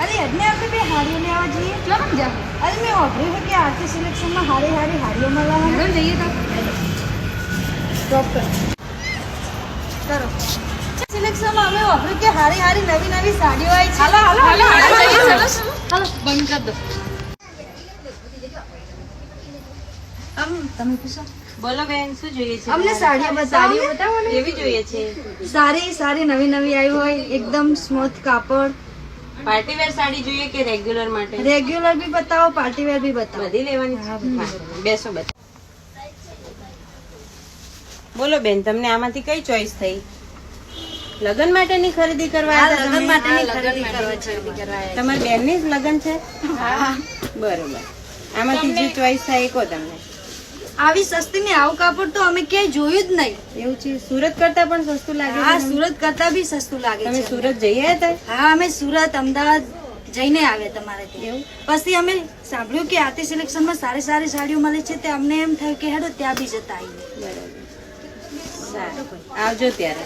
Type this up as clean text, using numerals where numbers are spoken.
अरे अदने આપણે બે હાડીઓ લેવા જઈએ. ચલો ને જા. અરે મેં ઓર્ડર છે કે આરતી સિલેક્શનમાં હારી હાડીઓ મળવા. મેડમ જઈએ તો. સ્ટોપ કરો. સિલેક્શનમાં અમે ઓર્ડર કે હારી નવી સાડીઓ આવી છે. હાલો જઈએ ચલો. હાલો બંધ કર દો. તમે પૂછો. બોલો બેન શું જોઈએ છે? અમને સાડીઓ બતાવો ને. કેવી જોઈએ છે? સારી નવી આવી હોય એકદમ સ્મૂથ કાપડ. પાર્ટી વેર સાડી જોઈએ કે રેગ્યુલર માટે? રેગ્યુલર भी बताओ पार्टी वेयर भी बताओ. બધી લેવાની છે? હા, બેસો બતા. બોલો બેન તમને આમાંથી કઈ ચોઈસ થઈ? લગન માટેની ખરીદી કરવા આવ્યા લગ્ન તમે? માટેની ખરીદી કરવા છે. તમારી બેનની જ લગન છે? બરોબર. આમાંથી જે ચોઈસ થાય એ કહો તમને. આવી સસ્તી ને આવું કાપડ તો અમે ક્યાંય જોયું જ નહીં. એવું છે? સુરત કરતા પણ સસ્તું લાગે હા છે તમને? સુરત કરતા બી સસ્તું લાગે તમે છે. સુરત જઈ આવ્યા હતા? હા અમે સુરત અમદાવાદ જઈને આવ્યા તમારે ત્યાં. એવું? પછી અમે સાંભળ્યું કે આરતી સિલેક્શનમાં સારી સાડીઓ મળે છે તે અમને એમ થયું કે હેડો ત્યાં બી જતા આવીએ. બરોબર. સારું આવજો ત્યારે.